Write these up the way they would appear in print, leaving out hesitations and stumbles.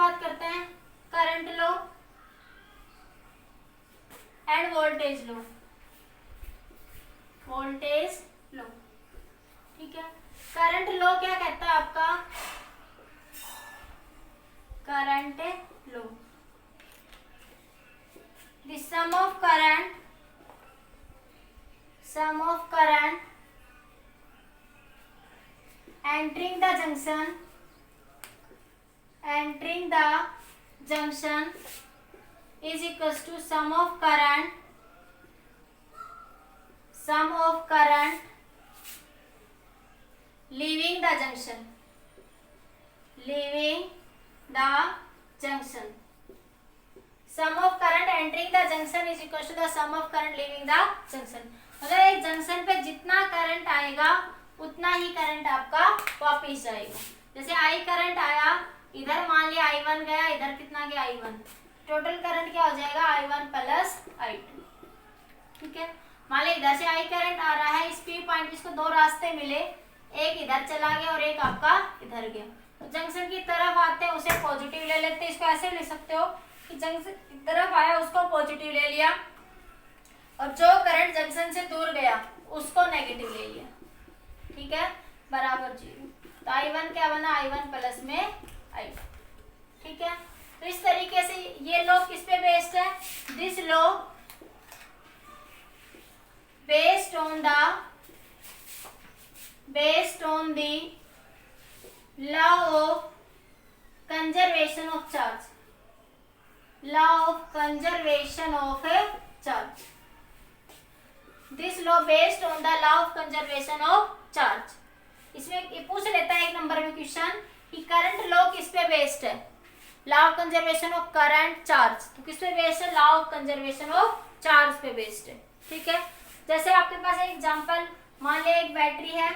बात करते हैं current law and voltage law. Voltage law, ठीक है। करंट लो क्या कहता है आपका? Current law, the sum of current entering the junction is equals to sum of current leaving the junction sum of current entering the junction is equals to the sum of current leaving the junction। मतलब एक junction पे जितना current आएगा उतना ही current आपका वापिस जाएगा। जैसे आई करंट आया, इधर मान लिया I1 गया, इधर कितना गया I1, टोटल करंट क्या हो जाएगा I1 प्लस I2, ठीक है। मान लिया इधर से आई करंट आ रहा है, इस पी पॉइंट इसको दो रास्ते मिले, एक इधर चला गया और एक आपका इधर गया। तो जंक्शन की तरफ आते हैं उसे पॉजिटिव ले लेते हैं। इसको ऐसे ले सकते हो कि जंक्शन की तरफ आया उसको पॉजिटिव ले लिया और जो करंट जंक्शन से दूर गया उसको नेगेटिव ले लिया, ठीक है, बराबर 0। तो I1 क्या बना? I1 प्लस में I2, ठीक है। तो इस तरीके से ये लॉ किस पे बेस्ड है? This law based on the law of conservation of charge, this law based on the law of conservation of charge। इसमें ये पूछ लेता है एक नंबर में क्वेश्चन कि करंट लॉ किस पे बेस्ड है? Law of conservation of current charge. तो किस पे बेस्ड है? Law of conservation of charge पे बेस्ड है, ठीक है। जैसे आपके पास एक एग्जांपल, मान लिया एक बैटरी है,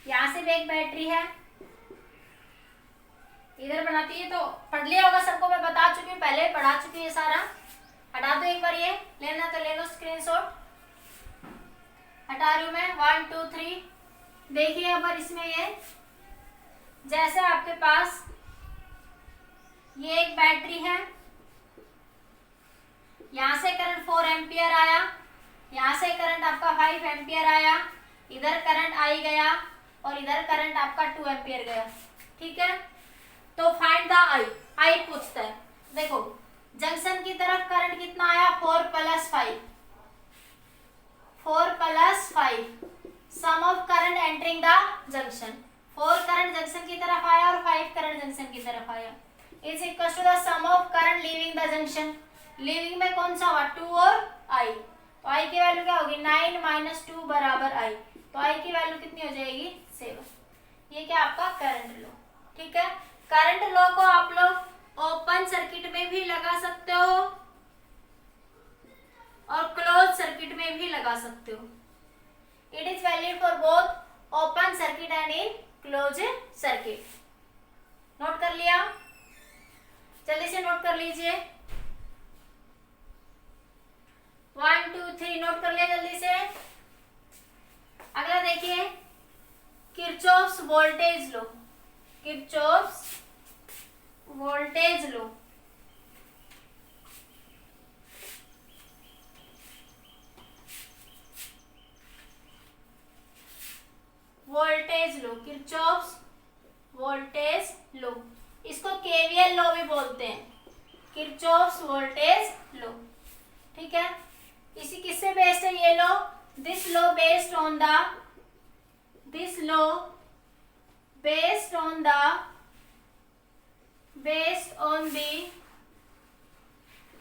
यहां से भी एक बैटरी है, इधर बनाती है, तो पढ़ लिया होगा सबको, मैं बता चुकी हूँ, पहले पढ़ा चुकी है सारा। हटा दो एक बार, ये लेना तो ले लो स्क्रीनशॉट, हटा रही हूँ मैं। 1 2 3 देखिए अब इसमें ये जैसे आपके पास ये एक बैटरी है, यहां से करंट 4 एम्पियर आया, यहां से करंट आपका 5 एम्पियर आया, इधर करंट आई गया और इधर करंट आपका 2 एम्पियर गया, ठीक है। तो फाइंड द आई पूछता है। देखो जंक्शन की तरफ करंट कितना आया? 4 plus 5 sum of current entering the junction. 4 current junction की तरफ आया और 5 करंट जंक्शन की तरफ आया, is equal to the sum of current leaving the junction. Leaving में कौन सा हुआ? 2 और I। तो I की वैल्यू क्या होगी? 9 माइनस 2 बराबर I। तो I की वैल्यू कितनी हो जाएगी? 7। ये क्या आपका करंट लॉ, ठीक है। करंट लॉ को आप लोग ओपन सर्किट में भी लगा सकते हो और क्लोज सर्किट में भी लगा सकते हो। It is valid for both open circuit and in close circuit. Note कर लिया? जल्दी से नोट कर लीजिए। 1 2 3 नोट कर लिया जल्दी से। अगला देखिए किरचॉफ्स वोल्टेज लो। किरचॉफ्स वोल्टेज लो, किरचॉफ्स वोल्टेज लो। इसको केवीएल लो भी बोलते हैं, किरचॉफ्स वोल्टेज लो, ठीक है। इसी किससे बेस्ड है ये law? This law based on the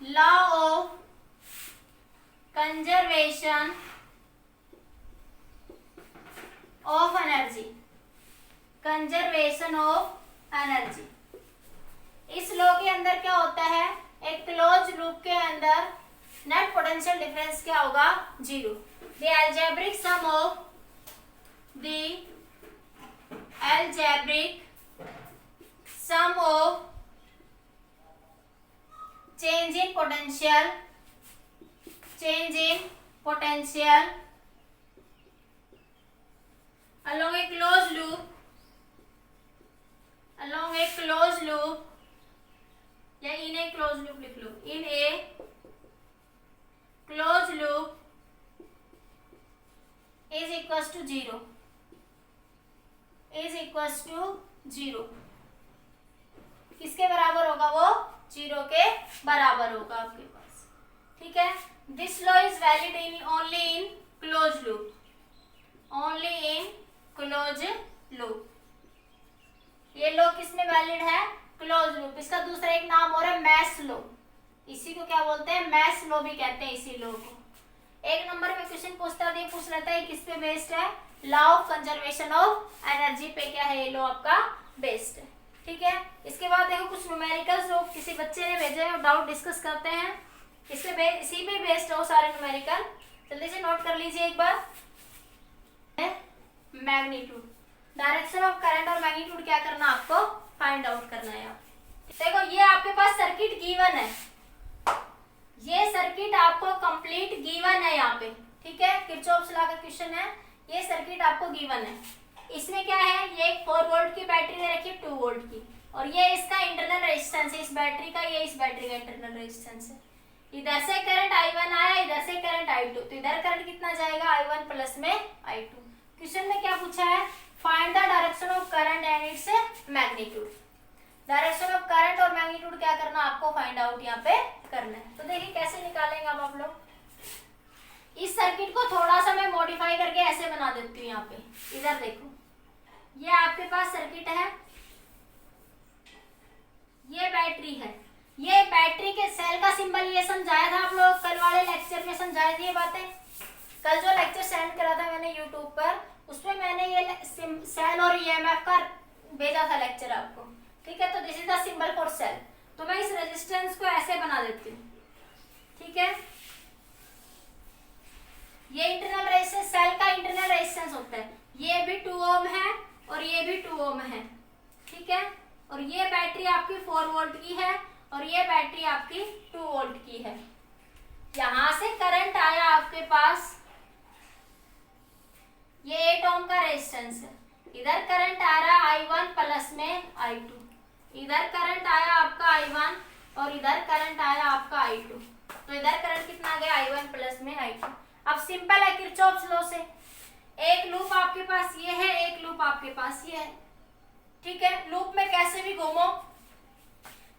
law of conservation of energy। इस लॉ के अंदर क्या होता है? एक क्लोज लूप के अंदर नेट पोटेंशियल डिफरेंस क्या होगा? 0। The algebraic sum of change in potential along a closed loop equals to 0, is equals to 0, किसके बराबर होगा वो? 0 के बराबर होगा आपके पास। ठीक है, this law is valid in only in close loop, only in close loop. ये लॉ किसमें वैलिड है? Close loop. इसका दूसरा एक नाम और है मैश लॉ, इसी को क्या बोलते हैं? मैश लॉ भी कहते हैं इसी लॉ को। एक नंबर में क्वेश्चन पूछ लेता है किस पे बेस्ड है? Law of conservation of energy पे क्या है ये लॉ आपका बेस्ड है। ठीक है, इसके बाद देखो कुछ न्यूमेरिकल्स जो किसी बच्चे ने भेजे हैं, डाउट डिस्कस करते हैं, इसी पे बेस्ड हो सारे न्यूमेरिकल। जल्दी से नोट कर लीजिए एक बार। मैग्नीट्यूड, डायरेक्शन ऑफ करंट और मैग्नीट्यूड क्या करना आपको? फाइंड आउट करना है। देखो ये आपके पास सर्किट गिवन है, ये सर्किट आपको कंप्लीट गिवन है यहाँ पे। ठीक है, किरचॉफ्स लॉ का क्वेश्चन है, ये सर्किट आपको गिवन है। इसमें क्या है? ये एक 4 वोल्ट की बैटरी दे रखी है 2 वोल्ट की, और ये इसका इंटरनल रेजिस्टेंस है इस बैटरी का, ये इस बैटरी का इंटरनल रेजिस्टेंस है। इधर से करंट I1 आया, इधर से करंट I2, तो इधर करंट कितना जाएगा? I1 प्लस में I2। क्वेश्चन में क्या पूछा है? Find the direction of current and its magnitude. Direction of current और मैग्नीट्यूड क्या करना आपको? फाइंड आउट यहाँ पे करना है। तो देखिए कैसे निकालेंगे अब आप लोग। इस सर्किट को थोड़ा सा मैं मॉडिफाई करके ऐसे बना देती हूँ। यहाँ पे इधर देखो, ये आपके पास सर्किट है, ये बैटरी है, ये बैटरी के सेल का सिंबल ये समझाया था आप लोग कल वाले लेक्चर में, समझाई थी ये बातें। कल जो लेक्चर सेंड करा था मैंने यूट्यूब पर, उसमें मैंने ये सेल और ईएमएफ का भेजा था लेक्चर आपको। ठीक है, तो this is the symbol for sale. तो मैं इस रेजिस्टेंस को ऐसे बना देती हूँ। ठीक है, ये इंटरनल रेजिस्टेंस, सेल का इंटरनल रेजिस्टेंस होता है, ये भी 2 ओम है और ये भी 2 ओम है। ठीक है, और ये बैटरी आपकी 4 वोल्ट की है और ये बैटरी आपकी 2 वोल्ट की है। यहां से करंट आया आपके पास, ये 8 ओम का रेजिस्टेंस है, इधर करंट आ रहा I1 प्लस में I2, इधर करंट आया आपका I1 और इधर करंट आया आपका I2, तो इधर करंट कितना आ गया? I1 प्लस में I2। अब सिंपल है किरचॉफ्स लॉ से, एक लूप आपके पास ये है, एक लूप आपके पास ये है। ठीक है, लूप में कैसे भी घूमो,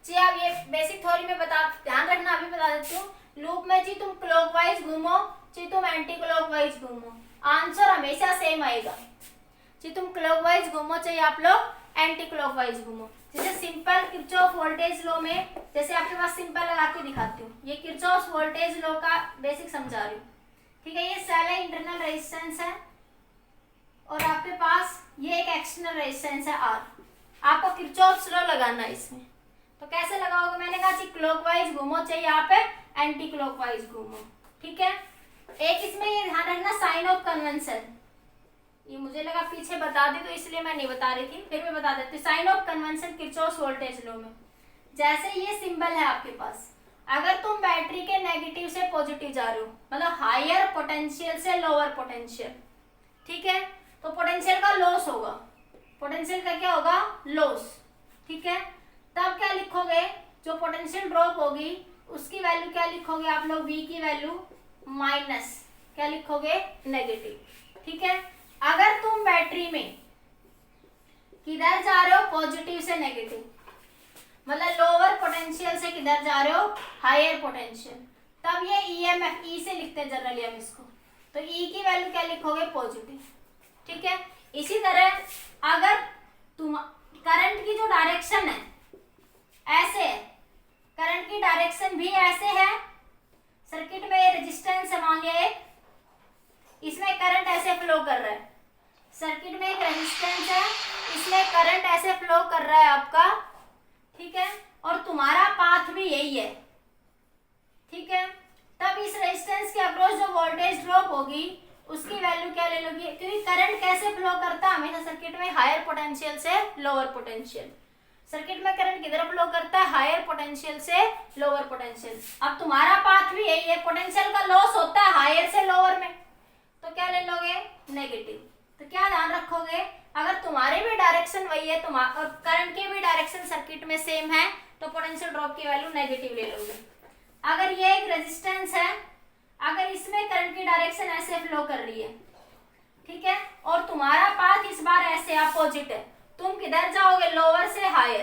चाहे आप ये बेसिक थ्योरी में ध्यान रखना, अभी बता देती हूँ। लूप में चाहे तुम क्लॉकवाइज घूमो चाहे तुम एंटी क्लॉकवाइज घूमो, आंसर हमेशा सेम आएगा। चाहे तुम क्लॉकवाइज घूमो चाहे आप लोग एंटी क्लॉकवाइज घूमो। जैसे सिंपल किरचॉफ वोल्टेज लॉ में, जैसे आपके पास सिंपल लगा के दिखाती हूँ, ये किरचॉफ वोल्टेज लॉ का बेसिक समझा रही हूँ। ठीक है, ये सेल है, इंटरनल रेजिस्टेंस है, और आपके पास ये एक एक्सटर्नल रेजिस्टेंस है R। आपको किरचॉफ्स लॉ लगाना है इसमें, तो कैसे लगाओगे? मैंने कहा चाहे क्लॉकवाइज घूमो चाहे यहाँ पे एंटी क्लॉकवाइज घूमो। ठीक है, एक इसमें ये ध्यान रखना साइन ऑफ कन्वेंशन, ये मुझे लगा पीछे बता दी तो इसलिए मैं नहीं बता रही थी, फिर मैं बता देती हूँ। Sign of convention Kirchhoff voltage law में, जैसे ये सिंबल है आपके पास, अगर तुम बैटरी के नेगेटिव से पॉजिटिव जा रहे हो, मतलब हायर पोटेंशियल से लोअर पोटेंशियल, ठीक है, तो पोटेंशियल का लॉस होगा, पोटेंशियल का क्या होगा? लॉस। ठीक है, तब क्या लिखोगे? जो पोटेंशियल ड्रॉप होगी उसकी वैल्यू क्या लिखोगे आप लोग? V की वैल्यू माइनस क्या लिखोगे? नेगेटिव। ठीक है, अगर तुम बैटरी में किधर जा रहे हो? पॉजिटिव से नेगेटिव, मतलब लोअर पोटेंशियल से किधर जा रहे हो? हायर पोटेंशियल, तब ये EMF E से लिखते हैं जनरली हम इसको, तो E की वैल्यू क्या लिखोगे? पॉजिटिव। ठीक है, इसी तरह अगर तुम करंट की जो डायरेक्शन है ऐसे है, करंट की डायरेक्शन भी ऐसे है, सर्किट में ये रेजिस्टेंस है मान लिया एक, इसमें करंट ऐसे फ्लो कर रहा है, सर्किट में एक रेजिस्टेंस है, इसमें करंट ऐसे फ्लो कर रहा है आपका। ठीक है, और तुम्हारा पाथ भी यही है। ठीक है, तब इस रेजिस्टेंस के अक्रॉस जो वोल्टेज ड्रॉप होगी उसकी वैल्यू क्या ले लोगी? क्योंकि करंट कैसे फ्लो करता है हमेशा सर्किट में? हायर पोटेंशियल से लोअर पोटेंशियल। सर्किट में करंट किधर फ्लो करता है? हायर पोटेंशियल से लोअर पोटेंशियल। अब तुम्हारा पाथ भी यही है, पोटेंशियल का लॉस होता है हायर से लोअर में, तो क्या ले लोगे? नेगेटिव। तो क्या ध्यान रखोगे? अगर तुम्हारी भी डायरेक्शन वही है, और करंट की भी डायरेक्शन सर्किट में सेम है, तो पोटेंशियल ड्रॉप की वैल्यू नेगेटिव ले लोगे। अगर ये एक रेजिस्टेंस है, अगर इसमें करंट की डायरेक्शन ऐसे फ्लो कर रही है, ठीक है, और तुम्हारा पाथ इस बार ऐसे अपोजिट है, तुम किधर जाओगे, लोअर से हायर,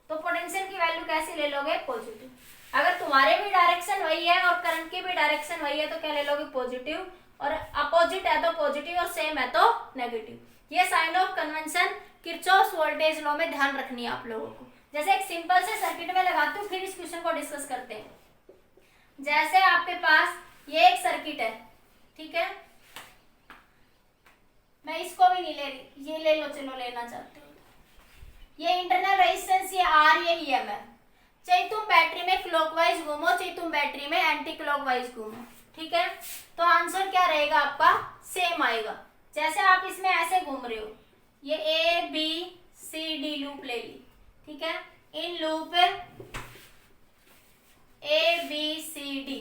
तो पोटेंशियल की वैल्यू कैसे ले लोगे, पॉजिटिव। अगर तुम्हारे भी डायरेक्शन वही है और करंट की भी डायरेक्शन वही है तो क्या ले लोगे, पॉजिटिव, और अपोजिट है तो पॉजिटिव और सेम है तो नेगेटिव। ये sign of convention Kirchhoff's voltage law में ध्यान रखनी है आप लोगों को। जैसे एक सिंपल से सर्किट में लगाती हूँ, फिर इस क्वेश्चन को डिस्कस करते हैं। जैसे आपके पास ये एक सर्किट है, ठीक है, मैं इसको भी नहीं ले रही, ये ले लो, चलो लेना चाहते हो। ये इंटरनल रेजिस्टेंस, ये आर, ये ईएम है। चाहे तुम बैटरी में क्लॉकवाइज घूमो, चाहे तुम बैटरी में एंटी क्लॉकवाइज घूमो, ठीक है, तो आंसर क्या रहेगा आपका, सेम आएगा। जैसे आप इसमें ऐसे घूम रहे हो, ये A B C D loop ले ली, ठीक है, in loop A B C D,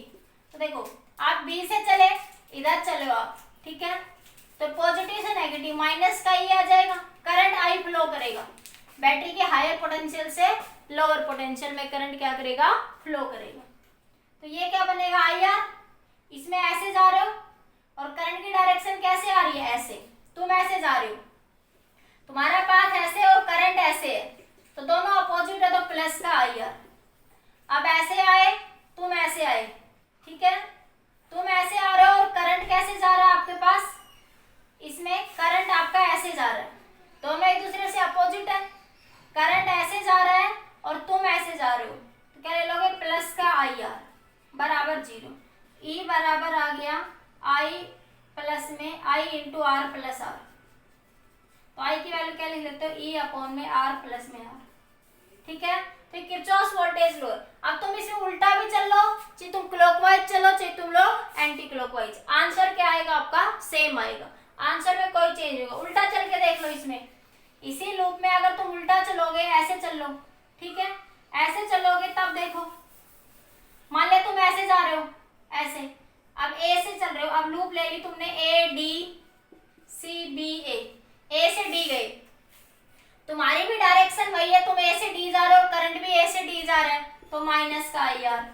तो देखो आप बी से चले, इधर चलो आप, ठीक है, तो पॉजिटिव से नेगेटिव माइनस का ही आ जाएगा, करंट आई फ्लो करेगा, बैटरी के हायर पोटेंशियल से लोअर पोटेंशियल में करंट क्या करेगा, फ्लो करेगा। तो ये क्या बनेगा, आई आर, इसमें ऐसे जा रहे हो और करंट की डायरेक्शन कैसे आ रही है, ऐसे, तुम ऐसे जा रहे हो, तुम्हारा पाथ ऐसे और करंट ऐसे है, तो दोनों अपोजिट है तो प्लस का आई आर। अब ऐसे आए, तुम ऐसे आए, ठीक है, तुम ऐसे आ रहे हो और करंट कैसे जा रहा है आपके पास, इसमें करंट आपका ऐसे जा रहा है, दोनों एक दूसरे से अपोजिट है, करंट ऐसे जा रहा है और तुम ऐसे जा रहे हो, तो क्या ले लोगे, प्लस का आई आर बराबर 0। ई बराबर आ गया आई प्लस में आई इंटू आर प्लस आर, तो आई की वैल्यू क्या लिख लेते हो, ई अपॉन में आर प्लस में आर, ठीक है। तो किरचॉफ्स वोल्टेज लॉ, अब तुम इसमें उल्टा भी चल लो, चाहे तुम क्लॉकवाइज चलो, चाहे तुम लोग एंटी क्लॉकवाइज, आंसर क्या आएगा आपका, सेम आएगा, आंसर में कोई चेंज होगा। उल्टा चल के देख लो, इसमें इसी लूप में अगर तुम उल्टा चलोगे, ऐसे चल लो, ठीक है, ऐसे चलोगे तब देखो, मान लिया तुम ऐसे जा रहे हो, ऐसे, अब ए से चल रहे हो, अब लूप ले ली तुमने, ए डी सी बी ए से डी गए, तुम्हारी भी डायरेक्शन वही है, तुम ए से डी जा रहे हो, करंट भी ए से डी जा रहा है, तो माइनस का आई आर,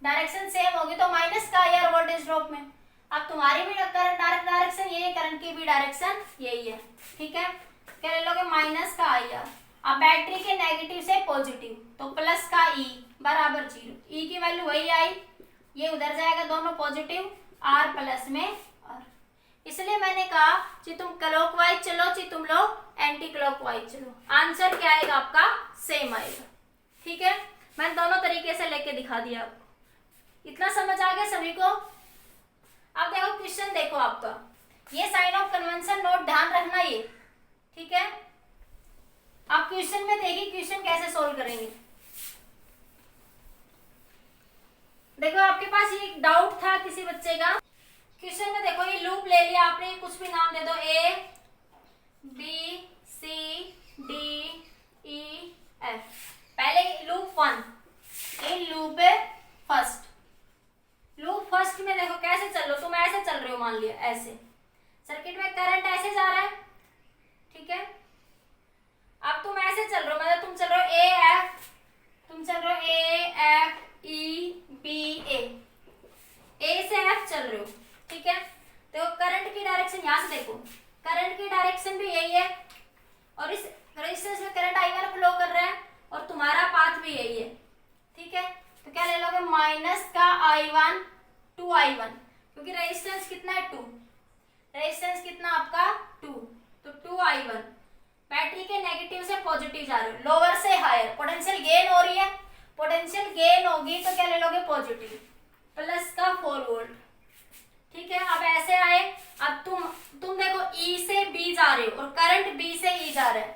डायरेक्शन सेम होगी तो माइनस का आई आर वोल्टेज ड्रॉप में। अब तुम्हारी भी डायरेक्शन यही है, करंट की भी डायरेक्शन यही है, ठीक है, क्या ले लोगे, माइनस का आई आर। अब बैटरी के नेगेटिव से पॉजिटिव, तो प्लस का ई बराबर 0, ई की वैल्यू वही आई, ये उधर जाएगा, दोनों पॉजिटिव, आर प्लस में आर। इसलिए मैंने कहा कि तुम क्लॉकवाइज चलो, चाहे तुम लोग एंटी क्लॉकवाइज चलो, आंसर क्या आएगा आपका, सेम आएगा, ठीक है। मैंने दोनों तरीके से लेके दिखा दिया आपको, इतना समझ आ गया सभी को। अब देखो क्वेश्चन, देखो आपका ये साइन ऑफ कन्वेंशन नोट ध्यान रखना ये, ठीक है। आप क्वेश्चन में देखिए क्वेश्चन कैसे सोल्व करेंगे। देखो आपके पास ये एक डाउट था किसी बच्चे का, क्वेश्चन में देखो ये लूप ले लिया आपने, कुछ भी नाम दे दो, A B C D E F, पहले loop 1, in loop first, loop first में देखो कैसे चल लो, तुम ऐसे चल रहे हो, मान लिया ऐसे, सर्किट में करंट ऐसे जा रहा है, ठीक है, अब तुम ऐसे चल रहे हो, मतलब तुम चल रहे हो ए एफ, तुम चल रहे हो ए एफ ई बी ए से एफ चल रहे हो, ठीक है। तो करंट की डायरेक्शन यहाँ से देखो, करंट की डायरेक्शन भी यही है और इस रेजिस्टेंस में करंट I1 फ्लो कर रहा है और तुम्हारा पाथ भी यही है, ठीक है। तो क्या ले लोगे, माइनस का I1 2I1, क्योंकि रेजिस्टेंस कितना है 2, रेजिस्टेंस कितना आपका 2, तो 2I1, बैटरी के नेगेटिव से पॉजिटिव जा रहे हो, लोअर से हायर, पोटेंशियल गेन हो रही है, पोटेंशियल गेन होगी तो क्या ले लोगे, पॉजिटिव, प्लस का 4 वोल्ट, ठीक है। अब ऐसे आए, अब तुम देखो ई से बी जा रहे हो और करंट बी से ई जा रहा है,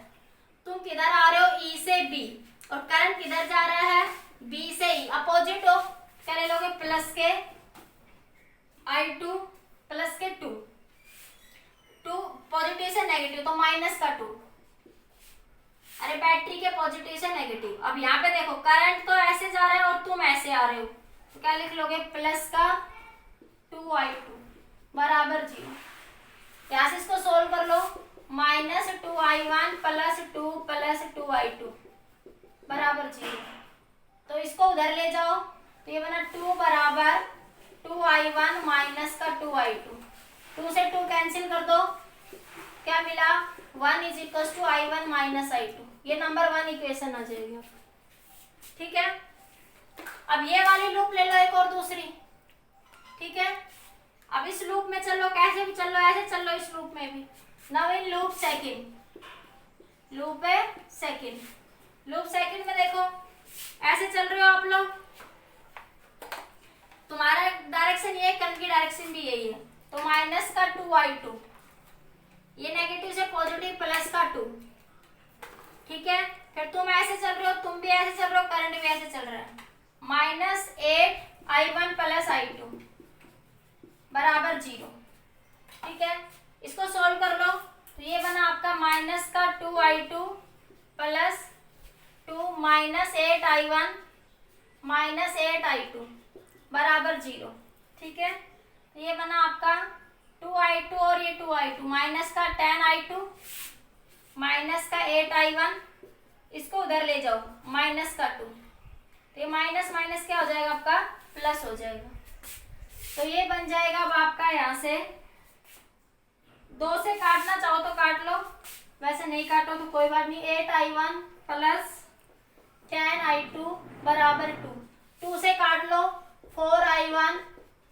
तुम किधर आ रहे हो, ई से बी, और करंट किधर जा रहा है, बी से ई, अपोजिट हो, क्या ले लोगे, प्लस के I2 प्लस के 2 पॉजिटिव से नेगेटिव, तो माइनस का 2, अरे बैटरी के पॉजिटिव से नेगेटिव। अब यहाँ पे देखो करंट तो ऐसे जा रहा है और तुम ऐसे आ रहे हो, तो क्या लिख लोगे, प्लस का 2I2 बराबर 0। यहाँ से इसको सोल्व कर लो, minus 2I1 plus 2 plus 2I2 बराबर 0, तो इसको उधर ले जाओ, तो ये बना 2 बराबर 2I1 माइनस का 2I2, 2 से 2 कैंसिल कर दो, क्या मिला 1 is equal to I1 minus I2। ये नंबर 1 इक्वेशन आ जाएगी। ठीक है, अब ये वाली लूप ले लो एक और दूसरी। ठीक है, अब इस लूप में चलो, कैसे भी चलो, ऐसे चलो इस लूप में भी। Now in loop second, loop है सेकंड। लूप सेकंड में देखो ऐसे चल रहे हो आप लोग, तुम्हारा डायरेक्शन ये, करंट की डायरेक्शन भी यही है, तो माइनस का 2I2, ये नेगेटिव से पॉजिटिव प्लस का 2। ठीक है, फिर तुम ऐसे चल रहे हो, तुम भी ऐसे चल रहे हो, करंट भी ऐसे चल रहा है, -8I1 प्लस I2 बराबर 0। ठीक है, इसको सोल्व कर लो, तो ये बना आपका माइनस का 2I2 प्लस 2 -8I1 -8I2 बराबर 0। ठीक है, तो ये बना आपका 2I2 और ये 2I2, माइनस का 10I2 माइनस का 8I1, इसको उधर ले जाओ माइनस का 2, तो ये माइनस माइनस क्या हो जाएगा आपका, प्लस हो जाएगा। तो ये बन जाएगा अब आपका, यहाँ से 2 से काटना चाहो तो काट लो, वैसे नहीं काटो तो कोई बात नहीं। 8I1 प्लस 10I2 बराबर 2, 2 से काट लो 4I1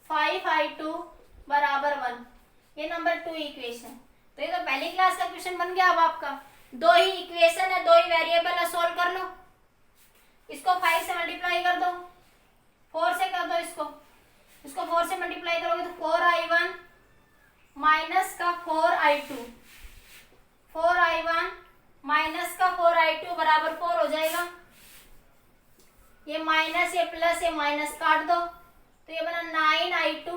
5I2 बराबर 1, ये नंबर 2 इक्वेशन। तो ये तो पहली क्लास का क्वेश्चन बन गया। अब आपका 2 ही इक्वेशन है, 2 ही वेरिएबल है, सोल्व कर लो। इसको 5 से मल्टीप्लाई कर दो, 4 से कर दो, इसको 4 से मल्टीप्लाई करोगे तो 4I1 माइनस का 4I2, 4I1 माइनस का 4I2 बराबर 4 हो जाएगा। ये माइनस, ये प्लस, ये माइनस काट दो, तो ये बना 9I2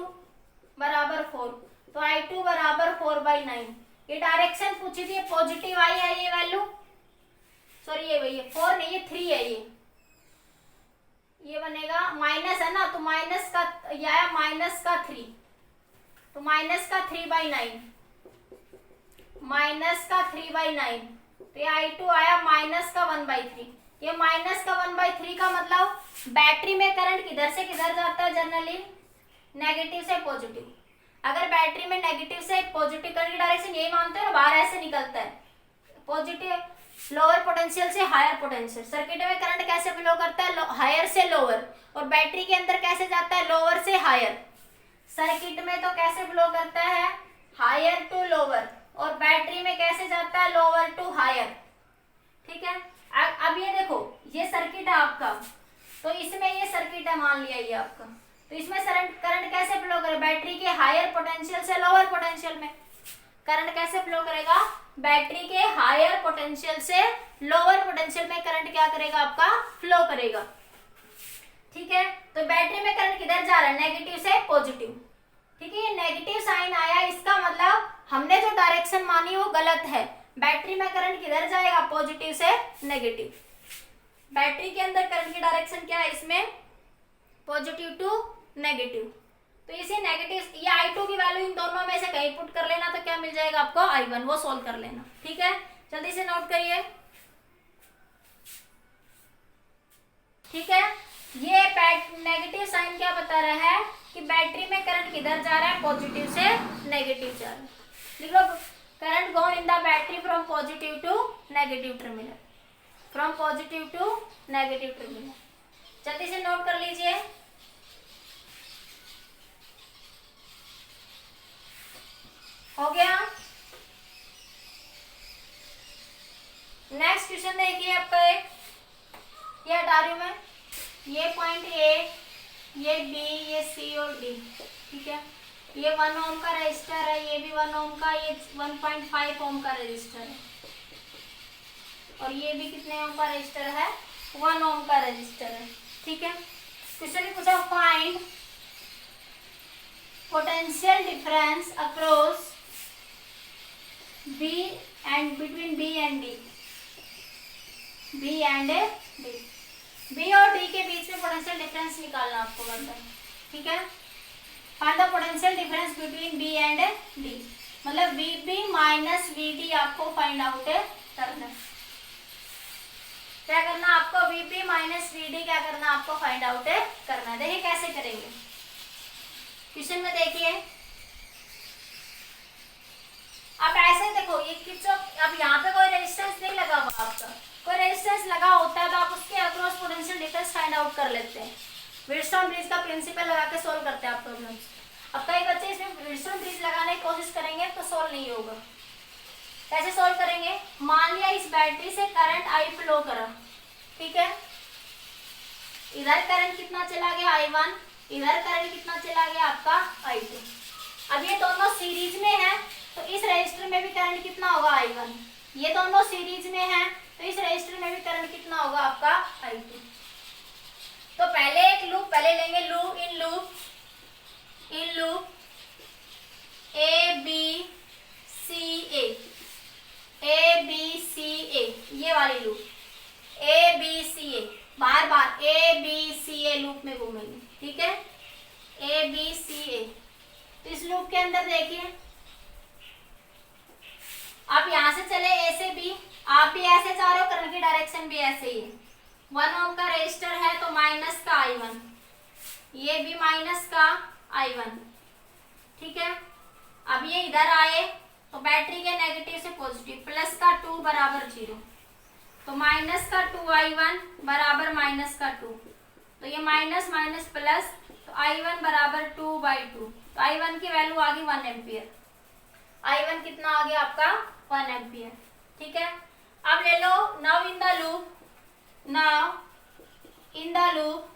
बराबर 4, तो I2 बराबर 4/9। ये डायरेक्शन पूछी थी, पॉजिटिव आई है ये वैल्यू, सॉरी ये वही है 4 नहीं, ये 3 है। ये बनेगा माइनस है ना, तो माइनस का ये आया माइनस का 3, तो माइनस का 3/9, माइनस का 3/9, तो ये I2 आया माइनस का 1/3। ये माइनस का 1/3 का मतलब बैटरी में करंट किधर से किधर जाता है, जनरली नेगेटिव से पॉजिटिव। अगर बैटरी में नेगेटिव से पॉजिटिव करंट की डायरेक्शन यही मानते हो ना, बाहर ऐसे निकलता है, पॉजिटिव लोअर पोटेंशियल से हायर पोटेंशियल। सर्किट में करंट कैसे फ्लो करता है, हायर से लोअर, और बैटरी के अंदर कैसे जाता है, लोअर से हायर। सर्किट में तो कैसे फ्लो करता है, हायर टू लोअर, और बैटरी में कैसे जाता है, लोअर टू हायर। ठीक है, अब ये देखो, ये सर्किट है आपका, तो इसमें ये सर्किट है, मान लिया ये आपका, तो इसमें करंट कैसे फ्लो करे, बैटरी के हायर पोटेंशियल से लोअर पोटेंशियल में। करंट कैसे फ्लो करेगा, बैटरी के हायर पोटेंशियल से लोअर पोटेंशियल में करंट क्या करेगा आपका, फ्लो करेगा। ठीक है, तो बैटरी में करंट किधर जा रहा है, नेगेटिव से पॉजिटिव। ठीक है, ये नेगेटिव साइन आया, इसका मतलब हमने जो डायरेक्शन मानी वो गलत है। बैटरी में करंट किधर जाएगा, पॉजिटिव से नेगेटिव। बैटरी के अंदर करंट की डायरेक्शन क्या है, इसमें पॉजिटिव टू नेगेटिव। तो इसे नेगेटिव, ये I2 की वैल्यू इन दोनों में से कहीं पुट कर लेना, तो क्या मिल जाएगा आपको, I1, वो सोल्व कर लेना। ठीक है, जल्दी से नोट करिए। ठीक है, ये नेगेटिव साइन क्या बता रहा है कि बैटरी में करंट किधर जा रहा है, पॉजिटिव से नेगेटिव जा रहा है। लिख लो, current go in the battery from positive to negative terminal, from positive to negative terminal. जल्दी से नोट कर लीजिए। हो गया। नेक्स्ट क्वेश्चन देखिए आपका, एक ये हटा रही हूं मैं, ये पॉइंट ए, ये बी, ये सी और डी। ठीक है, ये 1 ओम का रजिस्टर है, ये भी 1 ओम का, ये 1.5 ओम का रजिस्टर है, और ये भी कितने ओम का रजिस्टर है, 1 ओम का रजिस्टर है। ठीक है, क्वेश्चन में पूछा find potential difference across B and between B and D, B and D, B और D के बीच में पोटेंशियल डिफरेंस निकालना आपको मतलब। ठीक है, find the potential difference between B and D, मतलब VB माइनस VD आपको फाइंड आउट करना है। क्या करना आपको, VB माइनस VD क्या करना आपको फाइंड आउट करना है। देखिए कैसे करेंगे, क्वेश्चन में देखिए एक किरचॉफ, अब यहाँ पे कोई रेजिस्टेंस नहीं लगा हुआ आपका, कोई रेजिस्टेंस लगा होता है तो आप उसके across potential difference find out कर लेते हैं। व्हीटस्टोन ब्रिज का प्रिंसिपल लगा के सोल्व करते हैं आप प्रॉब्लम। अब कई बच्चे इसमें व्हीटस्टोन ब्रिज लगाने की कोशिश करेंगे तो सोल्व नहीं होगा। कैसे सोल्व करेंगे? मान लिया इस बैटरी से करंट आई फ्लो करा, ठीक है, इधर करंट कितना चला गया I1, इधर करंट कितना चला गया आपका I2। अब ये दोनों सीरीज में है तो इस रजिस्टर में भी करंट कितना होगा I1, ये दोनों सीरीज में है तो इस रजिस्टर में भी करंट कितना होगा आपका I2। तो पहले एक लूप पहले लेंगे, loop in loop A B C A, ये वाली लूप ABCA, बार बार ABCA लूप में घूमेंगे, ठीक है, ABCA। तो इस लूप के अंदर देखिए आप यहां से चले A से B, आप भी ऐसे जा रहे हो, करंट की डायरेक्शन भी ऐसे ही है। 1 ओम का रेजिस्टर है तो माइनस का I1, ये भी माइनस का I1, ठीक है। अब ये इधर आए तो बैटरी के नेगेटिव से पॉजिटिव, प्लस का 2 बराबर 0, तो माइनस का 2I1 बराबर माइनस का 2, तो ये माइनस माइनस प्लस, तो I1 बराबर 2/2, तो I1 की वैल्यू आ गई 1 एम्पियर। I1 कितना आ गया आपका 1 एम्पियर, ठीक है। अब ले लो नाउ इन द लूप,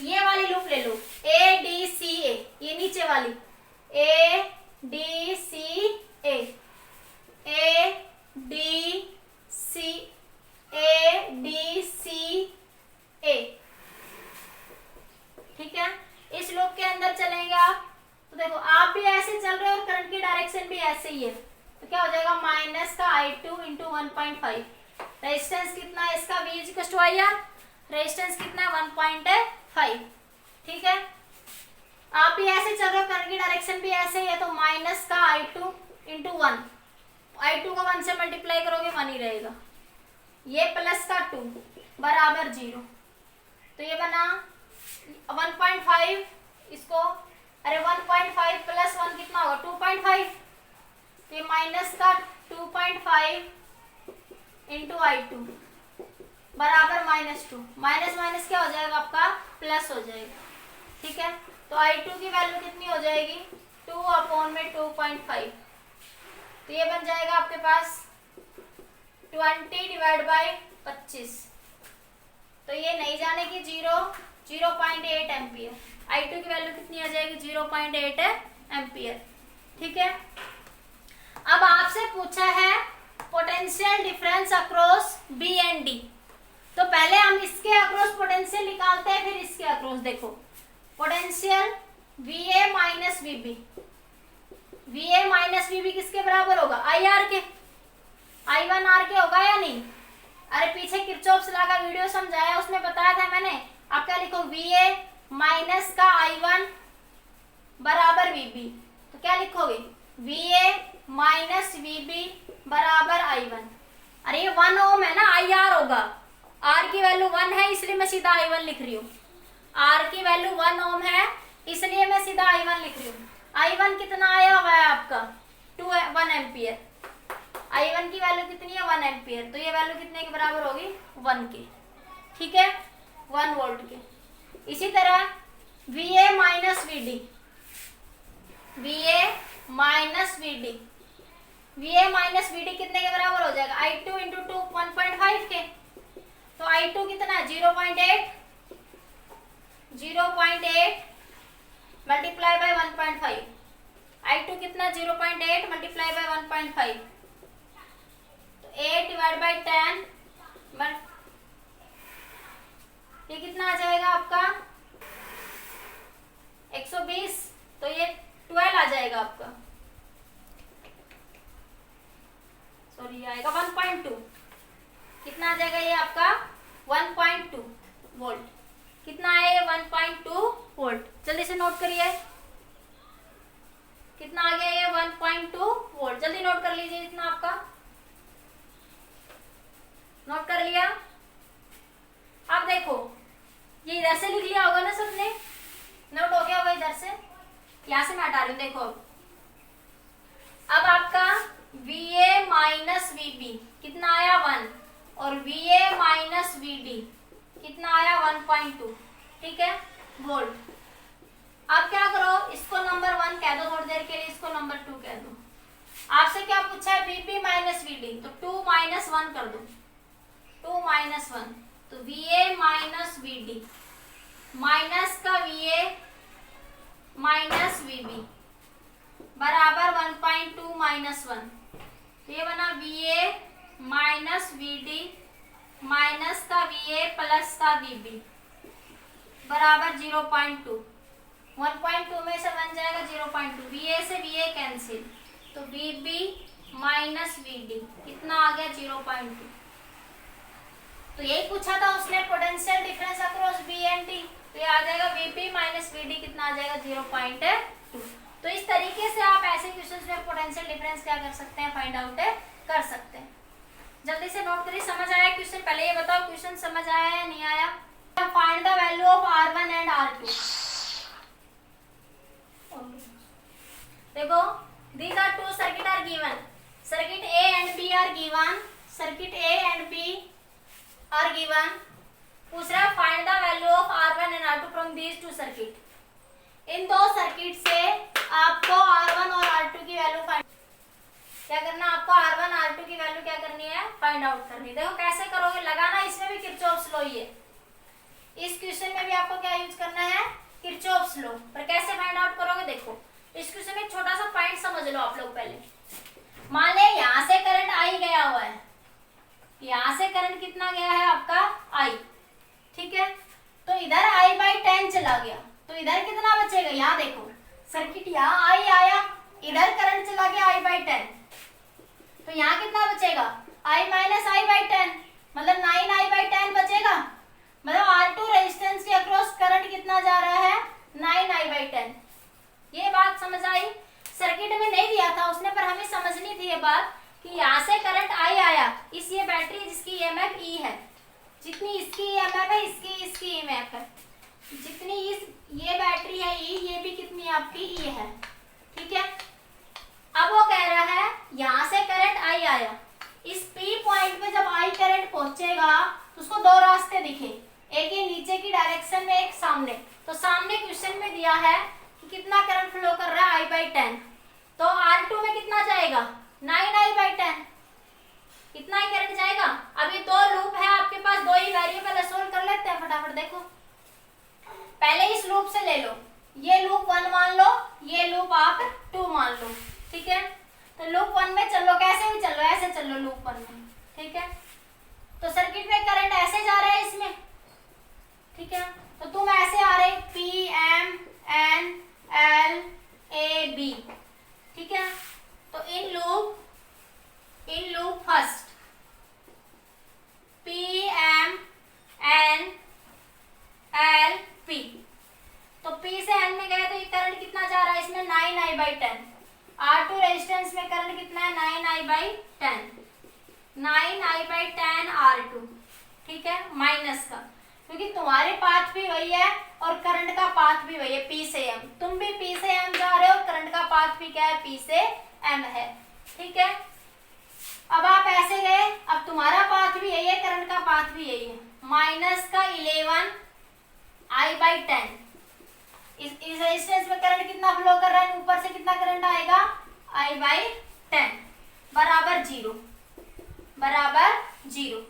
ये वाली लूप ले लो ADCA, ये नीचे वाली ADCA, ठीक है। इस लूप के अंदर चलेंगे आप तो देखो आप भी ऐसे चल रहे हो और करंट की डायरेक्शन भी ऐसे ही है, तो क्या हो जाएगा माइनस का I2 इंटू 1.5, रेजिस्टेंस कितना है इसका V/IR, रेजिस्टेंस कितना है 1.5, ठीक है। आप भी ऐसे चल रहे हो, करंट की डायरेक्शन भी ऐसे ही है, तो माइनस का I2 इंटू 1, I2 को 1 से मल्टीप्लाई करोगे 1 ही रहेगा, ये प्लस का 2 बराबर 0, तो ये बना 1.5, इसको अरे 1.5 प्लस 1 कितना होगा 2.5, तो ये माइनस का 2.5 इंटू I2 बराबर -2, माइनस माइनस क्या हो जाएगा आपका प्लस हो जाएगा, ठीक है। तो I2 की वैल्यू कितनी हो जाएगी 2/2.5, तो ये बन जाएगा आपके पास 20/25, तो ये नहीं जाने की 0.8 एम्पियर, I2 की वैल्यू कितनी आ जाएगी 0.8 एम्पियर, ठीक है। अब आपसे पूछा है potential difference across B and D, तो पहले हम इसके अक्रॉस पोटेंशियल निकालते हैं, फिर इसके अक्रॉस। देखो पोटेंशियल VA माइनस VB किसके बराबर होगा IR के, I1R के होगा या नहीं? अरे पीछे किरचॉफ्स लॉ का वीडियो समझाया, उसमें बताया था मैंने। आप क्या लिखो VA माइनस का I1 बराबर VB, तो क्या लिखोगे VA माइनस VB बराबर I1। अरे ये 1 ओम है ना, IR होगा, R की वैल्यू 1 है इसलिए मैं सीधा I1 लिख रही हूँ, R की वैल्यू 1 ओम है इसलिए मैं सीधा I1 लिख रही हूँ। I1 कितना आया हुआ है आपका 1 एम्पियर, I1 की वैल्यू कितनी है 1 एम्पियर, तो ये वैल्यू कितने के बराबर होगी 1 के, ठीक है, 1 वोल्ट के। इसी तरह VA minus VD, VA minus VD कितने के बराबर हो जाएगा I2 इंटू 2 1.5 के, तो I2 कितना है 0.8 मल्टीप्लाई बाय 1.5, I2 कितना 0.8 मल्टीप्लाई बाय 1.5, तो 8/10, ये कितना आ जाएगा आपका 120, तो ये 12 आ जाएगा आपका, सॉरी ये आएगा 1.2, कितना आ जाएगा ये आपका 1.2 वोल्ट, कितना है ये 1.2 वोल्ट, जल्दी से नोट करिए कितना आ गया ये 1.2 वोल्ट, जल्दी नोट कर लीजिए इतना आपका, नोट कर लिया। अब देखो ये इधर से लिख लिया होगा ना सबने, नोट हो गया होगा इधर से, यहां से मैं हटा रही हूँ। देखो अब माइनस वीबी कितना आया 1, और V A minus V D कितना आया 1.2, ठीक है, वोल्ट। अब क्या करो, इसको नंबर 1 कह दो थोड़ी देर के लिए, इसको नंबर 2 कह दो। आपसे क्या पूछा है, वीपी माइनस वीडी, तो 2 माइनस 1 कर दो, 2 माइनस 1, तो वीए माइनस वीडी माइनस का वीए माइनस वीबी बराबर 1.2 माइनस 1, तो ये बना वीए माइनस वीडी माइनस का वीए प्लस का वीबी बराबर 0.2। 1.2 में से बन जाएगा 0.2, वीए से वीए कैंसिल, तो वीबी माइनस वीडी कितना आ गया 0.2। तो यही पूछा था उसने, potential difference across B and D, तो ये आ जाएगा वीपी माइनस वीडी कितना आ जाएगा 0.2। तो इस तरीके से आप ऐसे क्वेश्चंस में पोटेंशियल डिफरेंस क्या कर सकते हैं, फाइंड आउट कर सकते हैं। जल्दी से नोट करिए, समझ आया क्वेश्चन, पहले ये बताओ क्वेश्चन समझ आया या नहीं आया। Find the value of R1 and R2। देखो, these are two circuit are given, circuit A and B are given, circuit A and B are given। पूछ रहा है find the value of R1 and R2 from these two circuit। इन दो circuit से आपको R1 और R2 की value find क्या करना, आपको R1 R2 की वैल्यू क्या करनी है, फाइंड आउट करनी है। देखो कैसे करोगे, लगाना इसमें भी किरचॉफ्स लॉ ही है, इस क्वेश्चन में भी आपको क्या यूज करना है, किरचॉफ्स लॉ। पर कैसे फाइंड आउट करोगे, देखो इस क्वेश्चन में एक छोटा सा पॉइंट समझ लो आप लोग पहले। मान ले यहाँ से करंट आई गया हुआ है, यहाँ से करंट कितना गया है आपका आई, ठीक है, तो इधर आई बाई 10 चला गया, तो इधर कितना बचेगा, यहाँ देखो सर्किट यहाँ आई आया, इधर करंट चला गया आई बाई 10, तो यहाँ कितना बचेगा आई माइनस आई बाई 10, मतलब 9 आई बाई 10 बचेगा। मतलब R2 रेजिस्टेंस के अक्रॉस करंट कितना जा रहा है 9 आई बाई 10। ये बात समझ आई, सर्किट में नहीं दिया था उसने, पर हमें समझनी थी ये बात कि यहाँ से करंट आई आया, इस ये बैटरी जिसकी EMF E है, जितनी इसकी EMF है इसकी EMF है, जितनी इस ये बैटरी है E, ये भी कितनी आपकी E है, ठीक है। अब वो कह रहा है यहाँ से करंट आई आया, इस P पॉइंट पे जब आई करंट पहुंचेगा तो उसको दो रास्ते दिखे, एक ये नीचे की डायरेक्शन में, एक सामने। तो सामने क्वेश्चन में दिया है कि कितना करंट फ्लो कर रहा है आई बाई 10, तो R2 में कितना जाएगा 9 आई बाई 10, कितना ही करंट जाएगा। अभी दो लूप है आपके पास, दो ही वेरिएबल है, सोल्व कर लेते हैं फटाफट। देखो पहले इस लूप से ले लो, ये लूप 1 मान लो, ये लूप आप 2 मान लो, ठीक है। तो लूप 1 में चलो, कैसे भी चलो, ऐसे चलो लूप 1 में, ठीक है। तो सर्किट में करंट ऐसे जा रहा है इसमें, ठीक है, तो तुम ऐसे आ रहे P M N L A B, ठीक है। तो इन loop first P M N L P, तो P से N में गए तो ये करंट कितना जा रहा है इसमें 9 आई बाई 10। R2 रेजिस्टेंस में करंट कितना है 9 आई बाई 10, 9 आई बाई 10 R2, ठीक है, माइनस का, क्योंकि तुम्हारे पाथ भी वही है और करंट का पाथ भी वही है P से M, तुम भी P से M जा रहे हो और करंट का पाथ भी क्या है P से M है, ठीक है। अब आप ऐसे गए, अब तुम्हारा पाथ भी यही है, करंट का पाथ भी यही है, माइनस का 11 आई बाई 10। इस रेजिस्टेंस में करंट कितना फ्लो कर रहा है, ऊपर से कितना करंट आएगा आई बाई 10 बराबर 0, बराबर 0,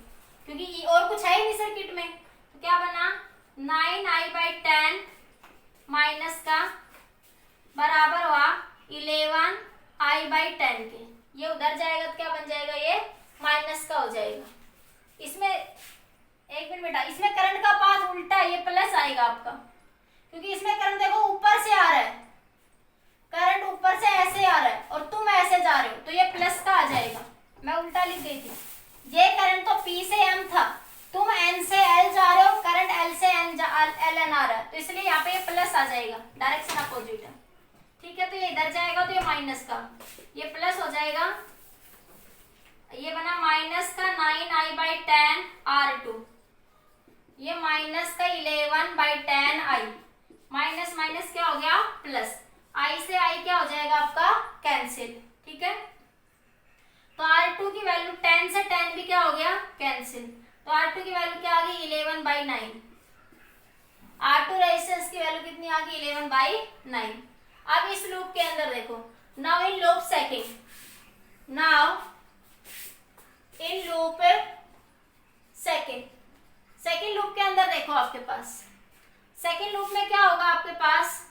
क्योंकि और कुछ है ही नहीं सर्किट में। तो क्या बना 9 आई बाई 10 माइनस का बराबर हुआ 11 आई बाई 10 के, ये उधर जाएगा तो क्या बन जाएगा, ये माइनस का हो जाएगा। इसमें एक मिनट बेटा, इसमें करंट का पाथ उल्टा है, ये प्लस आएगा आपका, क्योंकि इसमें करंट देखो ऊपर से आ रहा है, करंट ऊपर से ऐसे आ रहा है और तुम ऐसे जा रहे हो, तो ये प्लस का आ जाएगा। मैं उल्टा लिख गई थी, ये करंट तो P से M था, तुम N से L जा रहे हो, करंट L से N LN आ रहा है, तो इसलिए यहाँ पे ये प्लस आ जाएगा, डायरेक्शन अपोजिट है, ठीक है। तो ये इधर जाएगा तो ये माइनस का, ये प्लस हो जाएगा, ये बना माइनस का 9 आई बाई 10 R2, ये माइनस का 11 बाई 10 आई, माइनस माइनस क्या हो गया प्लस, आई से आई क्या हो जाएगा आपका कैंसिल, ठीक है। तो R2 की वैल्यू 10 से 10 भी क्या हो गया, कैंसिल। तो R2 की वैल्यू क्या आ गई, 11/9। R2 रेजिस्टेंस की वैल्यू कितनी आ गई, 11/9। अब इस लूप के अंदर देखो, now in loop second, now in loop second loop के अंदर देखो आपके पास, सेकंड लूप में क्या होगा आपके पास,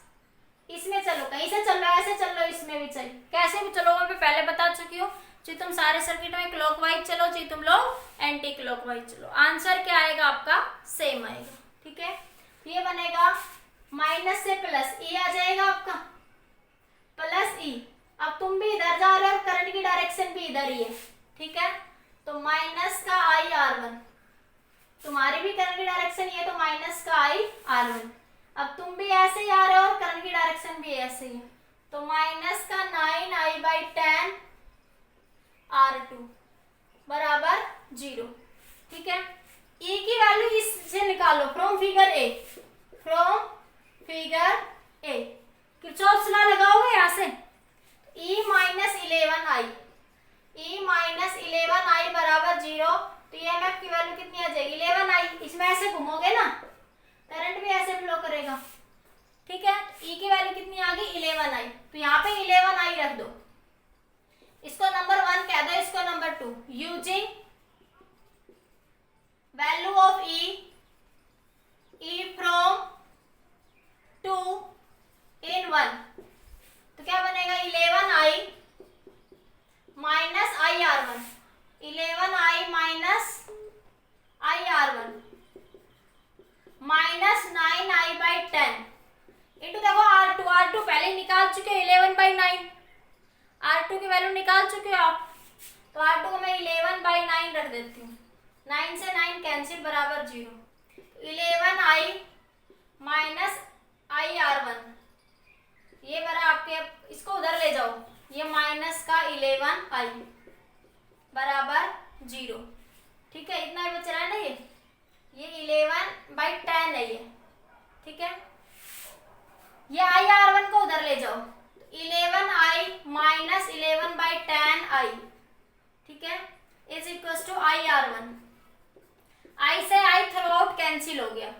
इसमें चलो, कहीं से चल लो, ऐसे चल लो, इसमें भी चल, कैसे भी चलो मैं पहले बता चुकी हूँ। जी तुम सारे सर्किट में क्लॉकवाइज चलो, जी तुम लोग एंटी क्लॉकवाइज चलो, आंसर क्या आएगा आपका, सेम आएगा। ठीक है, ये बनेगा माइनस से प्लस ई आ जाएगा आपका, प्लस ई। अब तुम भी इधर जा रहे हो, करंट की डायरेक्शन भी इधर ही है। ठीक है, तो माइनस का आई R1, तुम्हारी भी करंट की डायरेक्शन ये, तो माइनस का आई R1। अब तुम भी ऐसे ही आ रहे हो और करंट की डायरेक्शन भी ऐसे ही है, तो माइनस का 9I/10 R2 बराबर 0। ठीक है, E की वैल्यू इससे निकालो, from figure A, from figure A. Kirchhoff law लगाओगे यहाँ से, E minus 11I, E minus 11I बराबर 0। तो EMF की वैल्यू कितनी आ जाएगी, 11I। इसमें ऐसे घूमोगे ना, करंट भी ऐसे फ्लो करेगा। ठीक है, E की वैल्यू कितनी आ गई, 11I। तो यहाँ पे 11I रख दो, इसको नंबर 1 कह दो, इसको number 2। Using value of E from 2 in 1, तो क्या बनेगा, 11I minus IR1, 11I minus IR1 minus 9I/10 into देखो R2 पहले निकाल चुके हो, 11/9, R2 की वैल्यू निकाल चुके हो आप, तो R2 को मैं 11/9 रख देती हूँ, 9 से 9 कैंसिल बराबर 0। 11I माइनस IR1, ये बरा आपके, इसको उधर ले जाओ, ये माइनस का 11I बराबर 0। ठीक है, इतना ही बच रहा है ना, ये 11/10 है ये। ठीक है, ये IR1 को उधर ले जाओ, 11I माइनस 11/10I, ठीक है, is equal to IR1। I से I थ्रू आउट कैंसिल हो गया,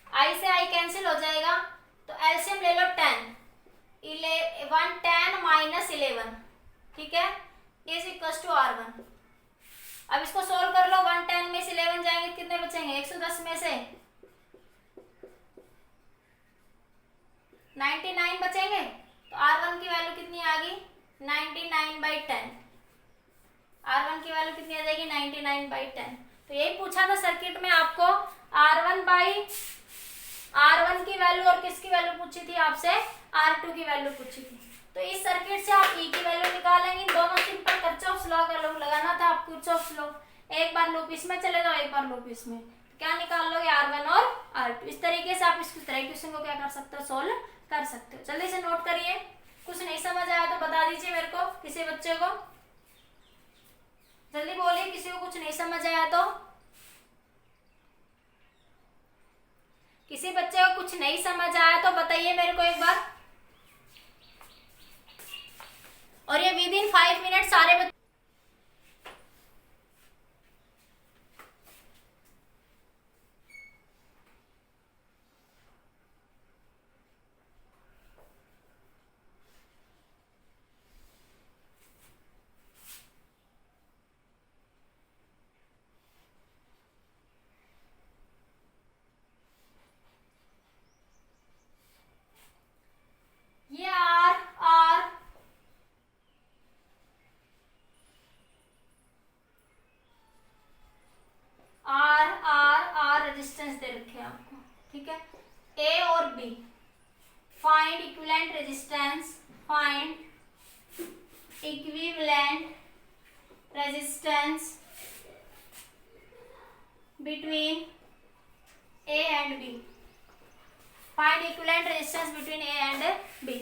I से I कैंसिल हो जाएगा, तो एलसीएम ले लो 10, 10 माइनस 11, ठीक है, इज इक्वल टू R1। अब इसको सोल्व कर लो, 110 में से 11 जाएंगे, कितने बचेंगे, 110 में से 99 बचेंगे, तो R1 की वैल्यू कितनी आ गई, 99/10। R1 की वैल्यू कितनी आ जाएगी, 99/10। तो यही पूछा था सर्किट में आपको, R1 की वैल्यू और किसकी वैल्यू पूछी थी आपसे, R2 की वैल्यू पूछी थी। तो इस सर्किट से आप E की वैल्यू निकालेंगे, दोनों सिंपल किरचॉफ लॉ का लगाना था आपको, किरचॉफ लॉ। एक बार लूप इसमें चले जाओ, एक बार लूप इसमें, तो क्या निकाल लोगे, R1 और R2। इस तरीके से आप इस तरह क्वेश्चन को क्या कर सकते हो, सोल्व कर सकते हो। जल्दी से नोट करिए, कुछ नहीं समझ आया तो बता दीजिए मेरे को, किसी बच्चे को जल्दी बोलिए, किसी को कुछ नहीं समझ आया तो, किसी बच्चे को कुछ नहीं समझ आया तो बताइए मेरे को एक बार। और ये विद इन 5 मिनट सारे बच्चे ये R रेजिस्टेंस दे रखे हैं आपको, ठीक है। ए और B, find equivalent resistance, find equivalent resistance between A and B, find equivalent resistance between A and B.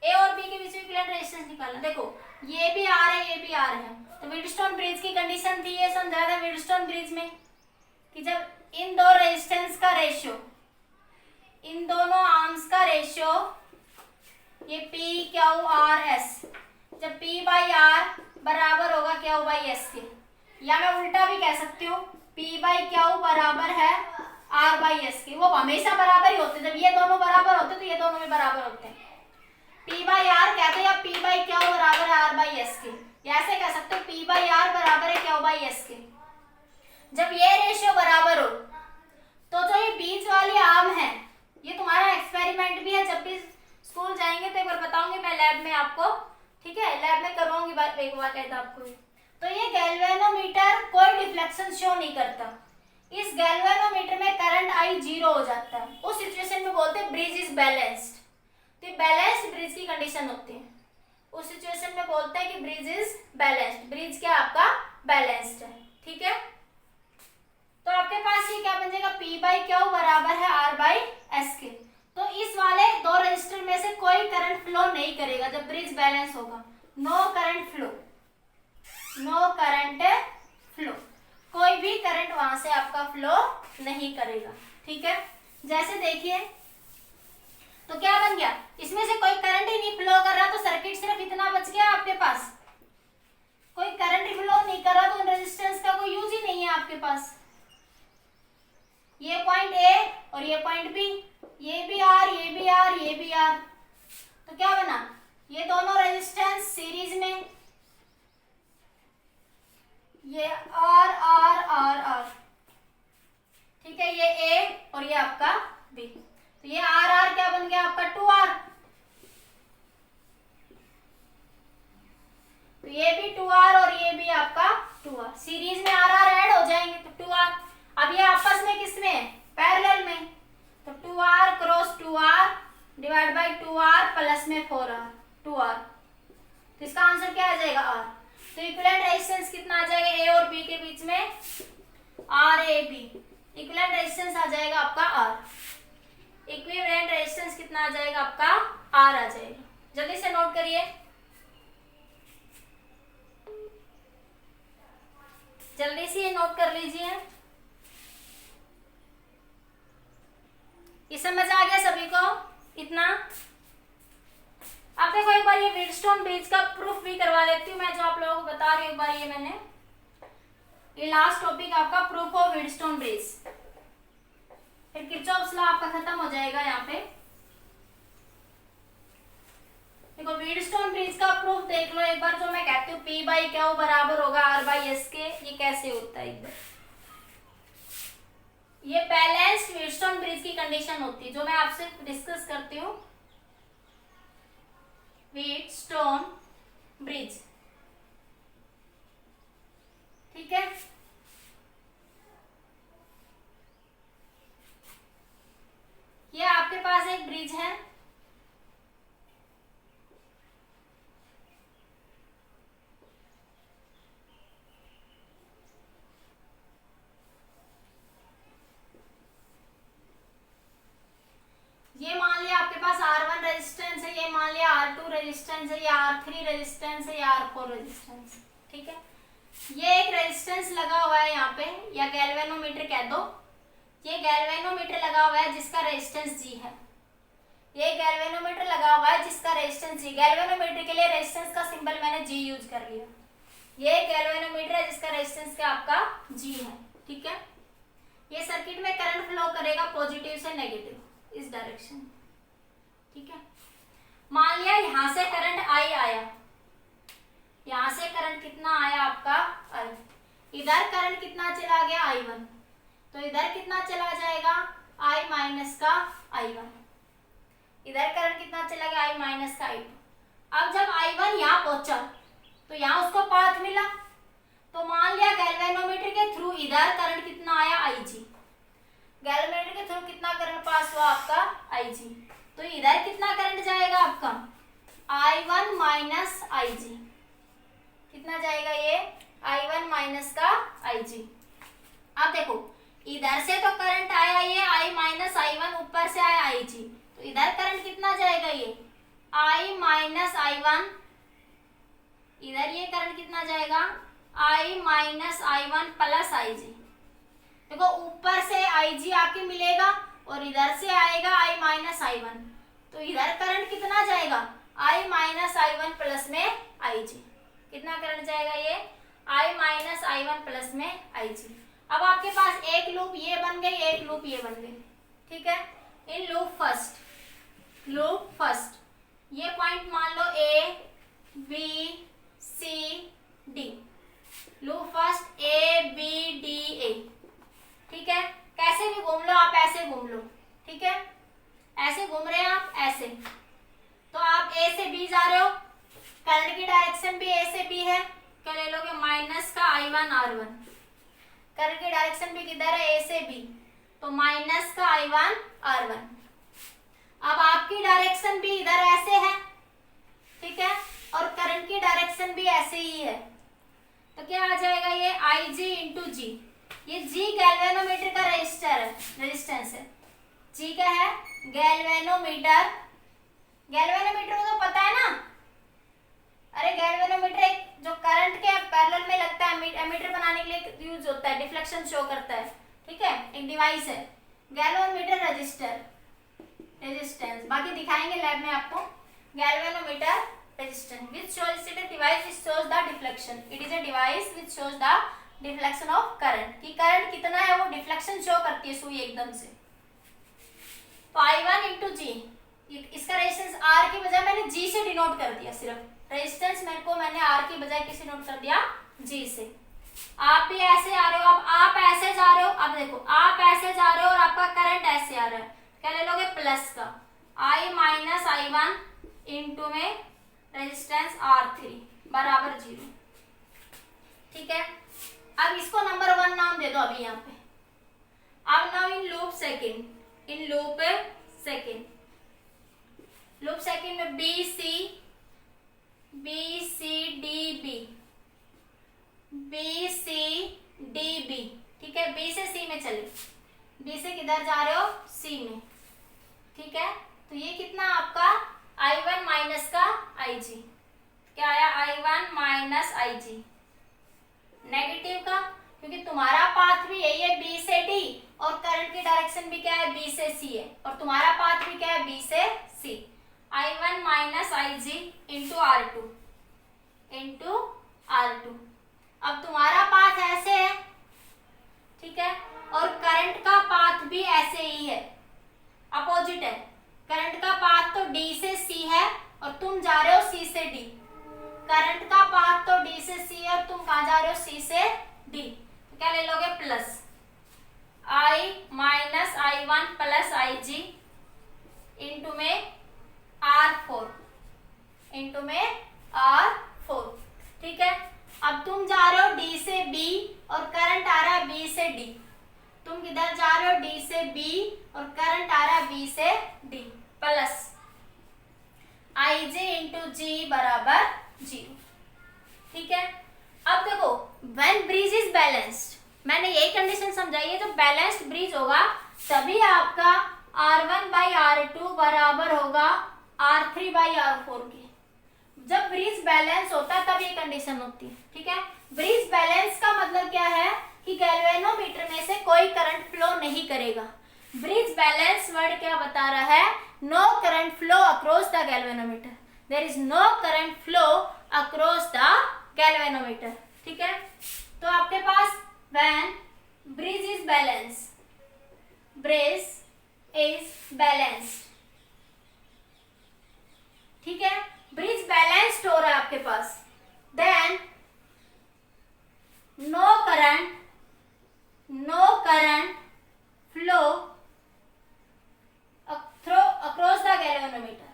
A और बी के बीच में इक्विवेलेंट रेजिस्टेंस निकालना। देखो ये भी आर है, ये भी आर है, तो व्हीटस्टोन ब्रिज की कंडीशन थी, ये समझाया था व्हीटस्टोन ब्रिज में कि जब इन दो रेजिस्टेंस का रेशियो, इन दोनों आर्म्स का रेशियो, ये P Q R S, जब P/R बराबर होगा क्यू बाई एस के, या मैं उल्टा भी कह सकती हूँ पी बाई क्यू बराबर है आर बाई एस के। वो हमेशा बराबर ही होते हैं, जब ये दोनों बराबर होते हैं तो ये दोनों भी बराबर होते हैं। पी बाई आर कहते हैं या पी बाई क्यू बराबर है आर बाई एस के, या ऐसे कह सकते हो पी बाई आर बराबर है क्यू बाई एस के। जब ये रेशियो बराबर हो तो जो ये बीच वाली आर्म है, ये तुम्हारा एक्सपेरिमेंट भी है, जब भी स्कूल जाएंगे तो एक बार बताऊंगी मैं लैब में आपको, ठीक है, लैब में करवाऊंगी एक बार कहता आपको। तो ये गैल्वेनोमीटर कोई डिफ्लेक्शन शो नहीं करता, इस गैल्वेनोमीटर में करंट आई 0 हो जाता है। उस सिचुएशन में बोलते हैं ब्रिज इज बैलेंस्ड, तो बैलेंस्ड ब्रिज की कंडीशन होती है। उस सिचुएशन में बोलते हैं कि ब्रिज इज बैलेंस्ड, ब्रिज क्या आपका बैलेंस्ड है, ठीक है। तो आपके पास ये क्या बन जाएगा, P बाई क्यू बराबर है R बाई एस के। तो इस वाले दो रजिस्टर में से कोई करंट फ्लो नहीं करेगा जब ब्रिज बैलेंस होगा, no current flow, no current flow, कोई भी करंट वहां से आपका फ्लो नहीं करेगा, ठीक है। जैसे देखिए तो क्या बन गया, इसमें से कोई करंट ही नहीं फ्लो कर रहा, तो सर्किट सिर्फ इतना बच गया आपके पास, कोई करंट फ्लो नहीं कर रहा तो रेजिस्टेंस का कोई यूज ही नहीं है आपके पास। ये पॉइंट ए और ये पॉइंट बी, ये भी आर, ये भी आर, ये भी आर, तो क्या बना, ये दोनों रेजिस्टेंस सीरीज में, ये आर आर आर आर, ठीक है, ये ए और ये आपका बी, तो ये आर आर क्या बन गया आपका 2R, तो ये भी 2R और ये भी आपका 2R, सीरीज में आर आर ऐड हो जाएंगे तो 2R। अब ये आपस में किसमें है, पैरेलल में, तो 2R cross 2R divide by 2R plus में 4R 2R, तो इसका आंसर क्या आ जाएगा R। तो इक्विवेलेंट रेजिस्टेंस कितना आ जाएगा ए और बी के बीच में, RAB, इक्विवेलेंट रेजिस्टेंस आ जाएगा आपका R, इक्विवेलेंट रेजिस्टेंस कितना आ जाएगा आपका R आ जाएगा। जल्दी से नोट करिए, जल्दी से ये नोट कर लीजिए। ये समझ आ गया सभी को इतना। अब देखो एक बार ये व्हीटस्टोन ब्रिज का प्रूफ भी करवा देती हूँ मैं, जो आप लोगों को बता रही हूँ एक बार, ये मैंने ये लास्ट टॉपिक आपका प्रूफ ऑफ व्हीटस्टोन ब्रिज, फिर किरचॉफ्स लॉ आपका खत्म हो जाएगा। यहाँ पे देखो व्हीटस्टोन ब्रिज का प्रूफ देख लो एक बार, जो मैं कहती हूँ P बाई क्यू बराबर होगा R बाई एस के, ये कैसे होता है एक बार, ये बैलेंस्ड व्हीटस्टोन ब्रिज की कंडीशन होती है जो मैं आपसे डिस्कस करती हूँ। व्हीटस्टोन ब्रिज, ठीक है, ये आपके पास एक ब्रिज है, ये मान लिया आपके पास R1 रेजिस्टेंस है, ये मान लिया R2 रेजिस्टेंस है, ये R3 रेजिस्टेंस है, ये R4 रेजिस्टेंस, ठीक है। ये एक रेजिस्टेंस लगा हुआ है यहाँ पे, या गैल्वेनोमीटर कह दो, ये गैल्वेनोमीटर लगा हुआ है जिसका रेजिस्टेंस G है, ये गैल्वेनोमीटर लगा हुआ है जिसका रेजिस्टेंस G, गैल्वेनोमीटर के लिए रेजिस्टेंस का सिंबल मैंने G यूज कर लिया, ये गैल्वेनोमीटर है जिसका रेजिस्टेंस क्या आपका G है, ठीक है। ये सर्किट में करंट फ्लो करेगा पॉजिटिव से नेगेटिव इस डायरेक्शन, ठीक है। मान लिया यहां से करंट I आया, यहां से करंट कितना आया आपका I, इधर करंट कितना चला गया I1, तो इधर कितना चला जाएगा I माइनस का I1, इधर करंट कितना चला गया I माइनस का I2। अब जब I1 यहाँ पहुंचा तो यहाँ उसको पाथ मिला, तो मान लिया गैल्वेनोमीटर के थ्रू इधर करंट कितना आया IG, गैल्वेनोमीटर के थ्रू कितना करंट पास हुआ आपका IG, तो इधर कितना करंट जाएगा आपका I1 माइनस IG, कितना जाएगा ये I1 माइनस का IG। अब देखो इधर से तो करंट आया ये I माइनस I1, ऊपर से आया IG, तो इधर करंट कितना जाएगा ये I माइनस I1, इधर ये करंट कितना जाएगा I minus I1 plus IG। देखो ऊपर से IG आके मिलेगा और इधर से आएगा I माइनस I1, तो इधर करंट कितना जाएगा I माइनस I1 प्लस में IG, कितना करंट जाएगा ये I माइनस I1 प्लस में IG। अब आपके पास एक लूप ये बन गई, एक लूप ये बन गई, ठीक है। इन लूप फर्स्ट ये पॉइंट मान लो A B C D, loop first A B D A, ठीक है। कैसे भी घूम लो आप, ऐसे घूम लो, ठीक है। ऐसे घूम रहे हैं आप, ऐसे, तो आप A से B जा रहे हो, करंट की डायरेक्शन भी A से B है, क्या ले लोगे माइनस का I1 R1। करंट की डायरेक्शन भी किधर है, A से B, तो माइनस का I1 R1। अब आपकी डायरेक्शन भी इधर ऐसे है, ठीक है, और करंट की डायरेक्शन भी ऐसे ही है, तो क्या आ जाएगा ये IG इंटू G। ये G गैल्वेनोमीटर का रेजिस्टेंस है। G क्या है, गैल्वेनोमीटर। गैल्वेनोमीटर को तो पता है ना, अरे गैल्वेनोमीटर एक जो करंट के पैरेलल में लगता है, एमीटर बनाने के लिए यूज होता है, डिफ्लेक्शन शो करता है, ठीक है, एक डिवाइस है। गैल्वेनोमीटर रेजिस्टेंस बाकी दिखाएंगे लैब में आपको। Galvanometer resistance which shows it a device which shows the deflection, it is a device which shows the deflection of current, कि करंट कितना है वो डिफ्लेक्शन शो करती है सुई एकदम से। तो I1 इंटू G, इसका रेजिस्टेंस R की बजाय मैंने G से डिनोट कर दिया, सिर्फ रेजिस्टेंस मैंने R की बजाय किसे नोट कर दिया, G से। आप भी ऐसे आ रहे हो, अब आप ऐसे जा रहे हो, अब देखो आप ऐसे जा रहे हो और आपका करंट ऐसे आ रहा है, क्या ले लोगे प्लस का I माइनस I1 इंटू में रेजिस्टेंस R3 बराबर 0, ठीक है। अब इसको नंबर 1 नाम दे दो अभी यहाँ पे। अब नाउ इन लूप सेकंड में B C D B, ठीक है। B से C में चले, B से किधर जा रहे हो, C में, ठीक है। तो ये कितना आपका I1 माइनस का IG, क्या आया I1 माइनस IG, नेगेटिव का, क्योंकि तुम्हारा पाथ भी यही है B से D, और करंट की डायरेक्शन भी क्या है B से C है, और तुम्हारा पाथ भी क्या है B से C। I1 minus IG into R2। अब तुम्हारा पाथ ऐसे है, ठीक है, और करंट का पाथ भी ऐसे ही है, अपोजिट है। करंट का पाथ तो D से C है और तुम जा रहे हो C से D। करंट का पाथ तो D से C है और तुम कहाँ जा रहे हो, C से D, तो क्या ले लोगे plus I minus I1 plus IG into में R4, ठीक है। अब तुम जा रहे हो D से B और करंट आ रहा है B से D, तुम किधर जा रहे हो D से B और करंट आ रहा है B से D, plus IG into G बराबर 0, ठीक है। अब देखो व्हेन ब्रिज इज बैलेंस्ड, मैंने यही कंडीशन समझाई है, जब बैलेंस्ड ब्रिज होगा तभी आपका R1 बाई R2 बराबर होगा R3 बाई R4 के। जब ब्रिज बैलेंस होता है तब ये कंडीशन होती है, ठीक है। ब्रिज बैलेंस का मतलब क्या है कि गैल्वेनोमीटर में से कोई करंट फ्लो नहीं करेगा। ब्रिज बैलेंस वर्ड क्या बता रहा है, no current flow across the galvanometer, there is no current flow across the galvanometer, ठीक है। तो आपके पास व्हेन ब्रिज इज बैलेंस्ड, ठीक है, ब्रिज बैलेंस्ड हो रहा है आपके पास, then no current flow across the galvanometer,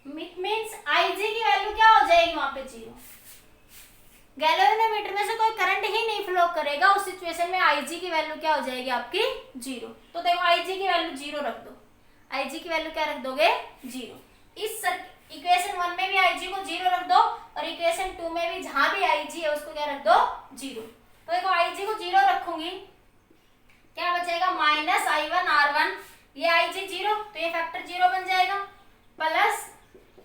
it means IG की वैल्यू क्या हो जाएगी वहां पे 0। गैल्वेनोमीटर में से कोई करंट ही नहीं फ्लो करेगा, उस सिचुएशन में IG की वैल्यू क्या हो जाएगी आपकी 0। तो देखो IG की वैल्यू 0 रख दो, IG की वैल्यू क्या रख दोगे 0। इस इक्वेशन 1 में भी IG को 0 रख दो और इक्वेशन 2 में भी जहां भी IG है उसको क्या रख दो 0। तो देखो IG को 0 रखूंगी, क्या बचेगा माइनस I1 R1, ये IG 0 तो ये फैक्टर 0 बन जाएगा, plus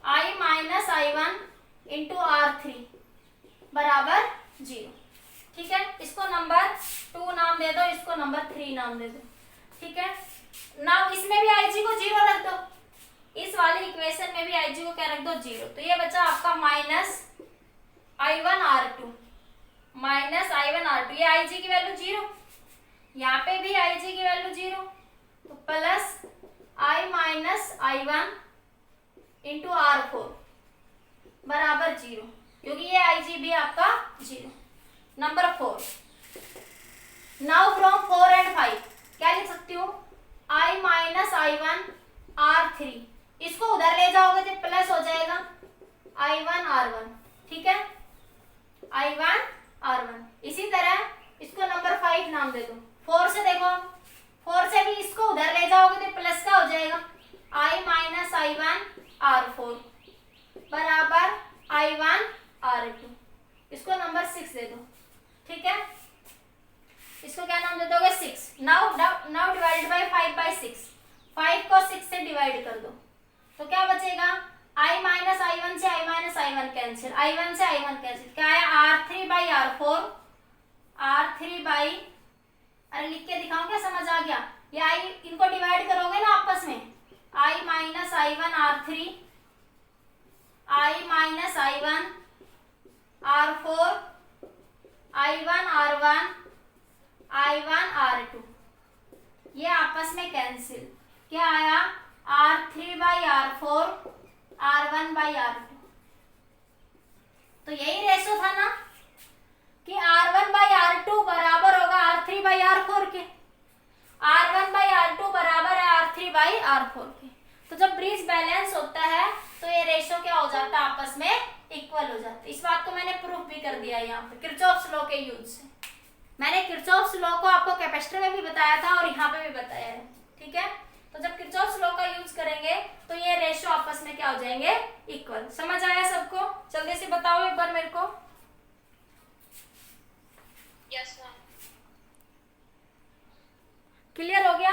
I minus I1 into R3 बराबर 0, ठीक है। इसको नंबर 2 नाम दे दो, इसको नंबर 3 नाम दे दो, ठीक है। नाउ इसमें भी IG को 0 रख दो, जीरो, तो ये बचा आपका -I1R2 -I1R2, ये IG की वैल्यू जीरो, यहाँ पे भी IG की वैल्यू जीरो, तो प्लस I-I1 इंटू R4 बराबर जीरो, क्योंकि ये IG भी आपका zero. Number 4, now from 4 and 5 क्या लिख सकती हूँ, I-I1R3, इसको उधर ले जाओगे तो प्लस हो जाएगा I1R1, ठीक है, I1R1। इसी तरह इसको नंबर 5 नाम दे दो। 4 से देखो, 4 से भी इसको उधर ले जाओगे तो प्लस का हो जाएगा I-I1R4 बराबर I1R2, इसको नंबर 6 दे दो, ठीक है, इसको क्या नाम दे दोगे, 6। नाउ डिवाइडेड बाय 5/6, 5 को 6 से डिवाइड कर दो, तो क्या बचेगा, I-I1 से I-I1 कैंसिल, I1 से I1 कैंसिल, क्या है R3/R4, अरे लिख के दिखाऊं क्या, समझ आ गया, ये I इनको डिवाइड करोगे ना आपस में, I-I1R3 I-I1R4 I1R1 I1R2, ये आपस में कैंसिल, क्या आया R3/R4 R1/R2, तो यही रेशो था ना कि R1/R2 बराबर होगा R3/R4 के, R1/R2 बराबर है R3/R4 के, तो जब ब्रिज बैलेंस होता है तो ये रेशो क्या हो जाता है, आपस में इक्वल हो जाता है। इस बात को मैंने प्रूफ भी कर दिया यहाँ पे किरचॉफ्स लॉ के यूज से, मैंने किरचॉफ्स लॉ को आपको कैपेसिटर में भी बताया था और यहाँ पे भी बताया है, ठीक है, तो जब किरचॉफ्स लॉ का यूज करेंगे तो ये रेशो आपस में क्या हो जाएंगे, इक्वल। समझ आया सबको, जल्दी से बताओ एक बार मेरे को। Yes ma'am. क्लियर हो गया?